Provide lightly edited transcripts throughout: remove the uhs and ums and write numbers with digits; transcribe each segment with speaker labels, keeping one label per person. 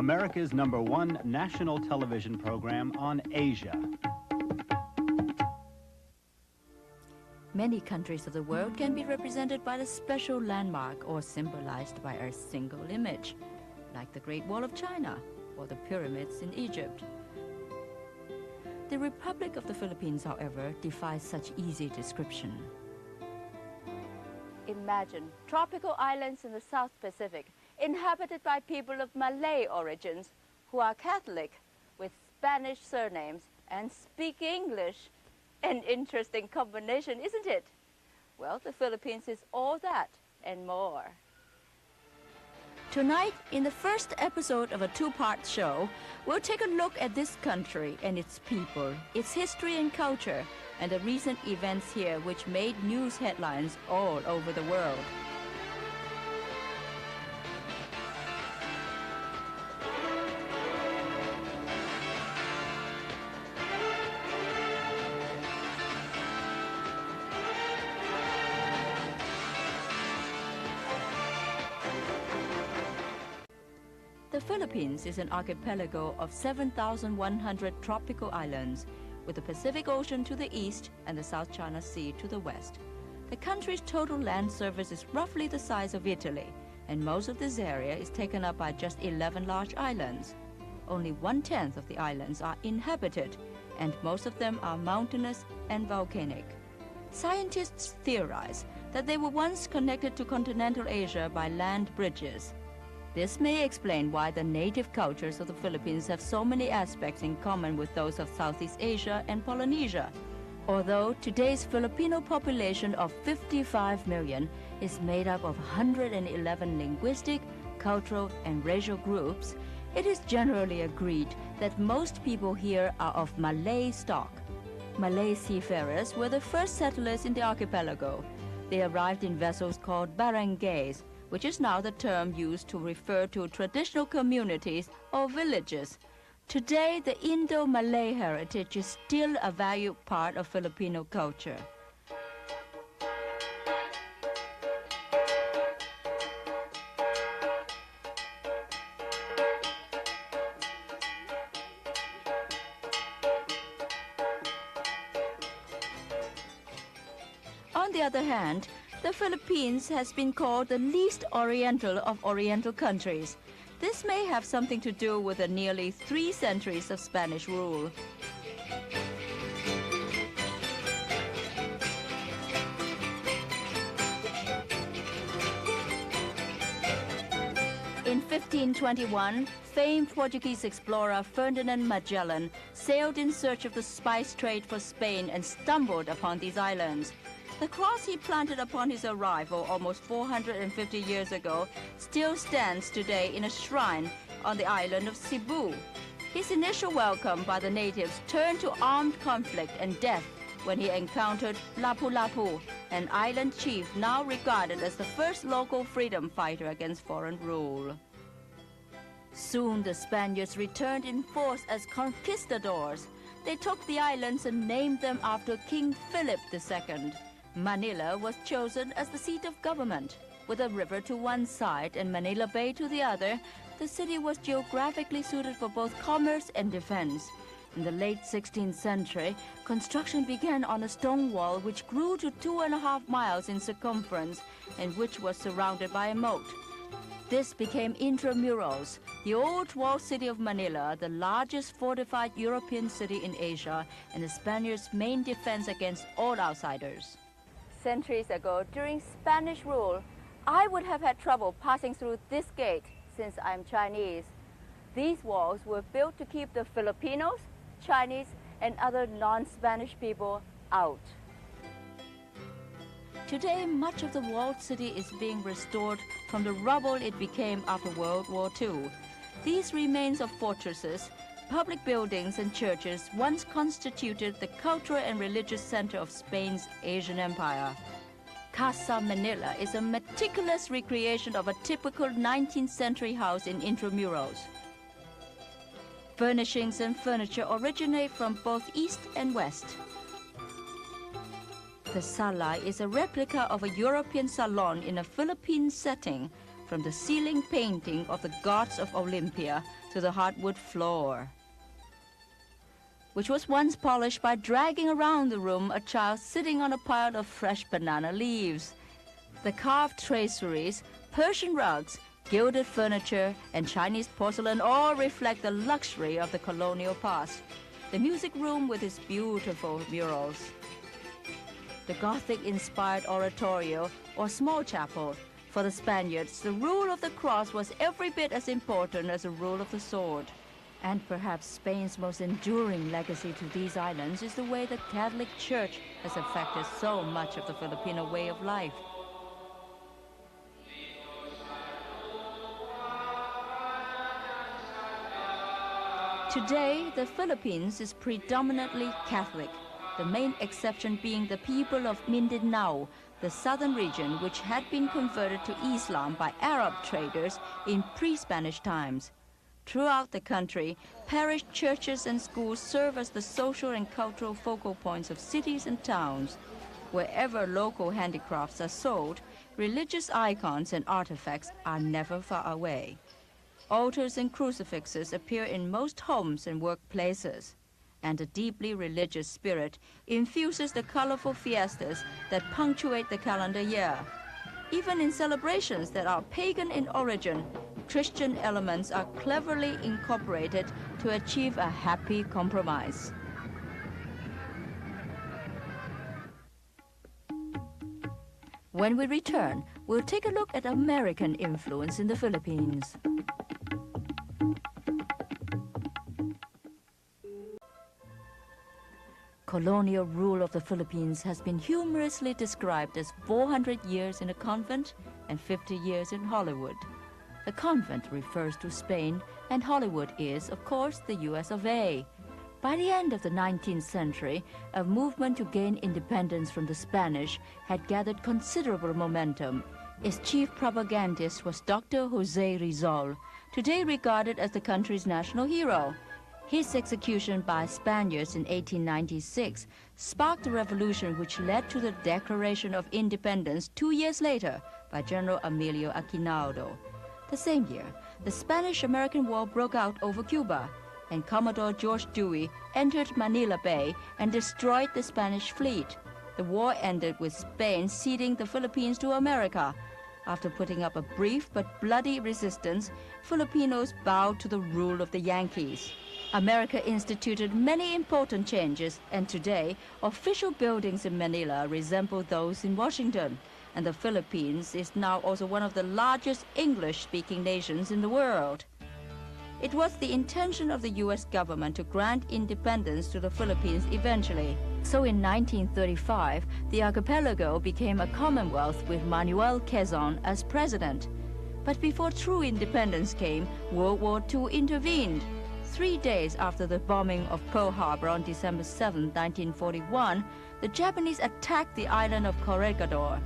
Speaker 1: America's #1 national television program on Asia.
Speaker 2: Many countries of the world can be represented by a special landmark or symbolized by a single image, like the Great Wall of China or the pyramids in Egypt. The Republic of the Philippines, however, defies such easy description.
Speaker 3: Imagine tropical islands in the South Pacific, inhabited by people of Malay origins who are Catholic with Spanish surnames and speak English. An interesting combination, isn't it? Well, the Philippines is all that and more.
Speaker 2: Tonight, in the first episode of a two-part show, we'll take a look at this country and its people, its history and culture, and the recent events here which made news headlines all over the world. The Philippines is an archipelago of 7,100 tropical islands, with the Pacific Ocean to the east and the South China Sea to the west. The country's total land surface is roughly the size of Italy, and most of this area is taken up by just 11 large islands. Only 1/10 of the islands are inhabited, and most of them are mountainous and volcanic. Scientists theorize that they were once connected to continental Asia by land bridges. This may explain why the native cultures of the Philippines have so many aspects in common with those of Southeast Asia and Polynesia. Although today's Filipino population of 55 million is made up of 111 linguistic, cultural, and racial groups, it is generally agreed that most people here are of Malay stock. Malay seafarers were the first settlers in the archipelago. They arrived in vessels called barangays, which is now the term used to refer to traditional communities or villages. Today, the Indo-Malay heritage is still a valued part of Filipino culture. On the other hand, the Philippines has been called the least Oriental of Oriental countries. This may have something to do with the nearly 3 centuries of Spanish rule. In 1521, famed Portuguese explorer Ferdinand Magellan sailed in search of the spice trade for Spain and stumbled upon these islands. The cross he planted upon his arrival almost 450 years ago still stands today in a shrine on the island of Cebu. His initial welcome by the natives turned to armed conflict and death when he encountered Lapu-Lapu, an island chief now regarded as the first local freedom fighter against foreign rule. Soon the Spaniards returned in force as conquistadors. They took the islands and named them after King Philip II. Manila was chosen as the seat of government. With a river to one side and Manila Bay to the other, the city was geographically suited for both commerce and defense. In the late 16th century, construction began on a stone wall which grew to 2.5 miles in circumference and which was surrounded by a moat. This became Intramuros, the old walled city of Manila, the largest fortified European city in Asia and the Spaniards' main defense against all outsiders.
Speaker 3: Centuries ago, during Spanish rule, I would have had trouble passing through this gate since I'm Chinese. These walls were built to keep the Filipinos, Chinese, and other non-Spanish people out.
Speaker 2: Today, much of the walled city is being restored from the rubble it became after World War II. These remains of fortresses, public buildings and churches once constituted the cultural and religious center of Spain's Asian Empire. Casa Manila is a meticulous recreation of a typical 19th century house in Intramuros. Furnishings and furniture originate from both east and west. The sala is a replica of a European salon in a Philippine setting. from the ceiling painting of the gods of Olympia to the hardwood floor, which was once polished by dragging around the room a child sitting on a pile of fresh banana leaves. The carved traceries, Persian rugs, gilded furniture, and Chinese porcelain all reflect the luxury of the colonial past. The music room with its beautiful murals. The Gothic-inspired oratorio or small chapel. For the Spaniards, the rule of the cross was every bit as important as the rule of the sword. And perhaps Spain's most enduring legacy to these islands is the way the Catholic Church has affected so much of the Filipino way of life. Today, the Philippines is predominantly Catholic, the main exception being the people of Mindanao, the southern region which had been converted to Islam by Arab traders in pre-Spanish times. Throughout the country, parish churches and schools serve as the social and cultural focal points of cities and towns. Wherever local handicrafts are sold, religious icons and artifacts are never far away. Altars and crucifixes appear in most homes and workplaces, and a deeply religious spirit infuses the colorful fiestas that punctuate the calendar year. Even in celebrations that are pagan in origin, Christian elements are cleverly incorporated to achieve a happy compromise. When we return, we'll take a look at American influence in the Philippines. Colonial rule of the Philippines has been humorously described as 400 years in a convent and 50 years in Hollywood. The convent refers to Spain, and Hollywood is, of course, the US of A. By the end of the 19th century, a movement to gain independence from the Spanish had gathered considerable momentum. Its chief propagandist was Dr. Jose Rizal, today regarded as the country's national hero. His execution by Spaniards in 1896 sparked a revolution which led to the Declaration of Independence 2 years later by General Emilio Aguinaldo. The same year, the Spanish-American War broke out over Cuba, and Commodore George Dewey entered Manila Bay and destroyed the Spanish fleet. The war ended with Spain ceding the Philippines to America. After putting up a brief but bloody resistance, Filipinos bowed to the rule of the Yankees. America instituted many important changes, and today, official buildings in Manila resemble those in Washington, and the Philippines is now also one of the largest English-speaking nations in the world. It was the intention of the U.S. government to grant independence to the Philippines eventually. So in 1935, the archipelago became a commonwealth with Manuel Quezon as president. But before true independence came, World War II intervened. 3 days after the bombing of Pearl Harbor on December 7, 1941, the Japanese attacked the island of Corregidor.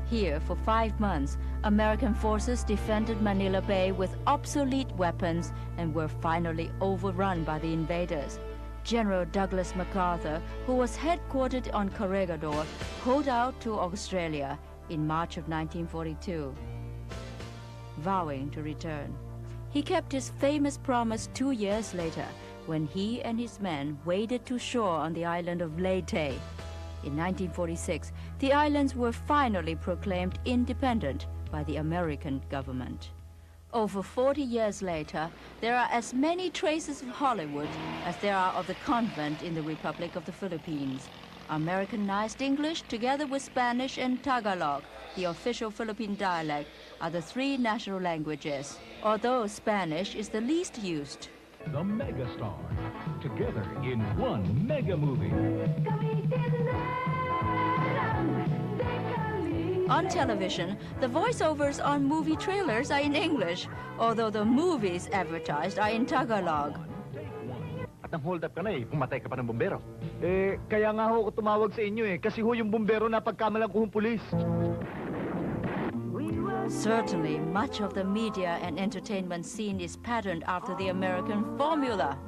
Speaker 2: Here, for 5 months, American forces defended Manila Bay with obsolete weapons and were finally overrun by the invaders. General Douglas MacArthur, who was headquartered on Corregidor, pulled out to Australia in March of 1942, vowing to return. He kept his famous promise 2 years later, when he and his men waded to shore on the island of Leyte. In 1946, the islands were finally proclaimed independent by the American government. Over 40 years later, there are as many traces of Hollywood as there are of the convent in the Republic of the Philippines. Americanized English, together with Spanish and Tagalog, the official Philippine dialect, are the 3 national languages, although Spanish is the least used.
Speaker 4: The megastar, together in one mega movie.
Speaker 2: On television, the voiceovers on movie trailers are in English, although the movies advertised are in Tagalog.
Speaker 5: At ang hold up ka na pumatay ka pa ng bumbero.
Speaker 6: Kaya nga ho ako tumawag sa inyo kasi ho yung bumbero na pagkamalang ko yung pulis.
Speaker 2: Certainly, much of the media and entertainment scene is patterned after the American formula.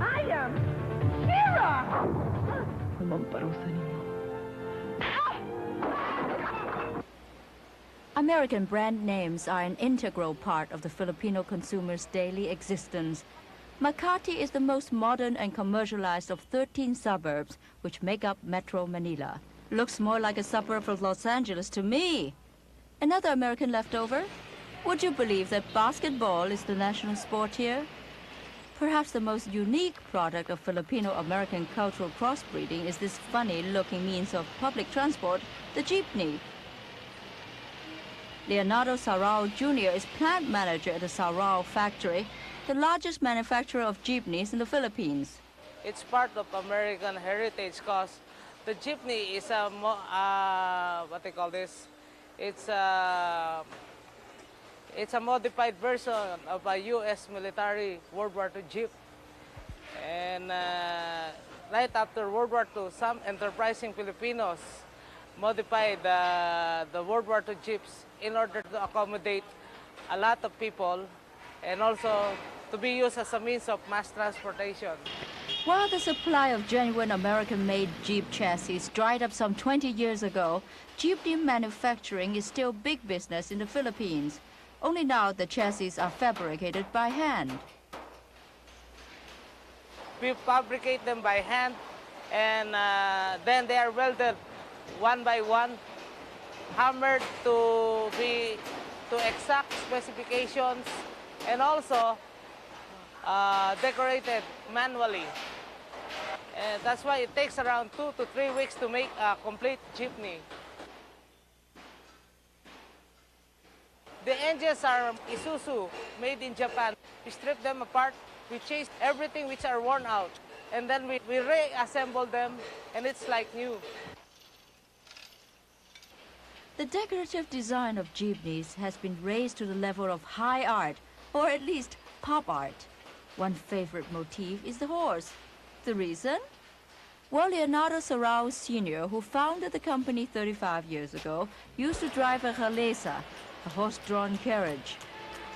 Speaker 7: I am Shira!
Speaker 6: Naman parusa ninyo.
Speaker 2: American brand names are an integral part of the Filipino consumer's daily existence. Makati is the most modern and commercialized of 13 suburbs which make up Metro Manila. Looks more like a suburb of Los Angeles to me. Another American leftover? Would you believe that basketball is the national sport here? Perhaps the most unique product of Filipino-American cultural crossbreeding is this funny-looking means of public transport, the jeepney. Leonardo Sarao Jr. is plant manager at the Sarao factory, the largest manufacturer of jeepneys in the Philippines.
Speaker 8: It's part of American heritage because the jeepney is a, what they call this? It's a modified version of a U.S. military World War II jeep. And right after World War II, some enterprising Filipinos modified the World War II jeeps in order to accommodate a lot of people and also to be used as a means of mass transportation.
Speaker 2: While the supply of genuine American-made Jeep chassis dried up some 20 years ago, jeepney manufacturing is still big business in the Philippines. Only now the chassis are fabricated by hand.
Speaker 8: We fabricate them by hand and then they are welded one by one, hammered to exact specifications and also decorated manually. And that's why it takes around 2 to 3 weeks to make a complete jeepney. The engines are Isuzu, made in Japan. We strip them apart, we change everything which are worn out, and then we reassemble them, and it's like new.
Speaker 2: The decorative design of jeepneys has been raised to the level of high art, or at least pop art. One favorite motif is the horse. The reason? Well, Leonardo Sarao Sr., who founded the company 35 years ago, used to drive a jalesa, a horse-drawn carriage.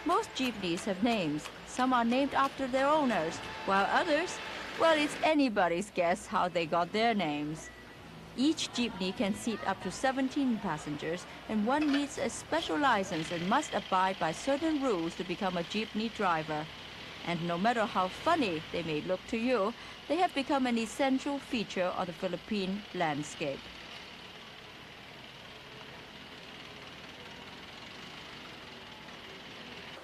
Speaker 2: Most jeepneys have names. Some are named after their owners, while others, well, it's anybody's guess how they got their names. Each jeepney can seat up to 17 passengers, and one needs a special license and must abide by certain rules to become a jeepney driver. And no matter how funny they may look to you, they have become an essential feature of the Philippine landscape.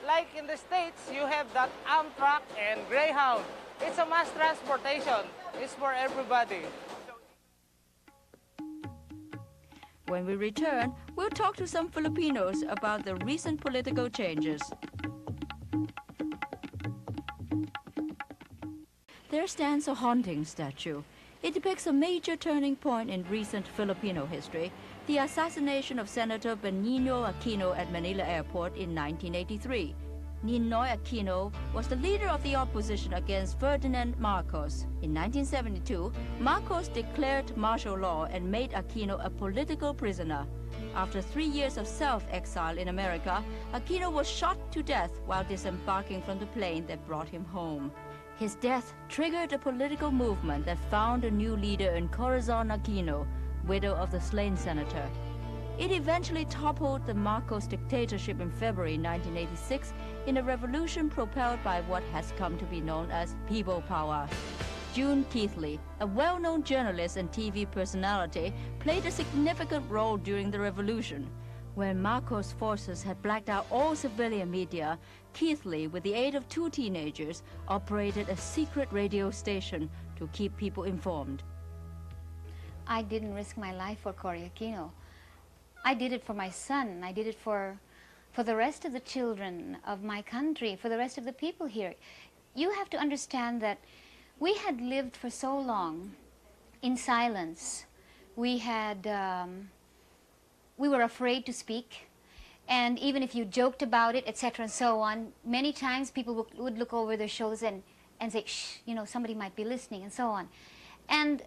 Speaker 8: Like in the States, you have that Amtrak and Greyhound. It's a mass transportation. It's for everybody.
Speaker 2: When we return, we'll talk to some Filipinos about the recent political changes. There stands a haunting statue. It depicts a major turning point in recent Filipino history, the assassination of Senator Benigno Aquino at Manila Airport in 1983. Ninoy Aquino was the leader of the opposition against Ferdinand Marcos. In 1972, Marcos declared martial law and made Aquino a political prisoner. After 3 years of self-exile in America, Aquino was shot to death while disembarking from the plane that brought him home. His death triggered a political movement that found a new leader in Corazon Aquino, widow of the slain senator. It eventually toppled the Marcos dictatorship in February 1986 in a revolution propelled by what has come to be known as people power. June Keithley, a well-known journalist and TV personality, played a significant role during the revolution. When Marcos' forces had blacked out all civilian media, Keithley, with the aid of 2 teenagers, operated a secret radio station to keep people informed.
Speaker 9: I didn't risk my life for Cory Aquino. I did it for my son. I did it for the rest of the children of my country, for the rest of the people here. You have to understand that we had lived for so long in silence. We were afraid to speak. And even if you joked about it, etc. and so on, many times people would look over their shoulders and say, shh, you know, somebody might be listening, and so on. And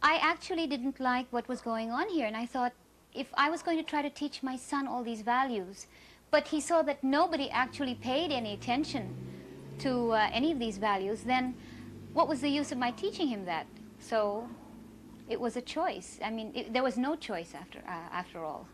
Speaker 9: I actually didn't like what was going on here, and I thought, if I was going to try to teach my son all these values, but he saw that nobody actually paid any attention to any of these values, then what was the use of my teaching him that? So it was a choice. I mean, there was no choice after all.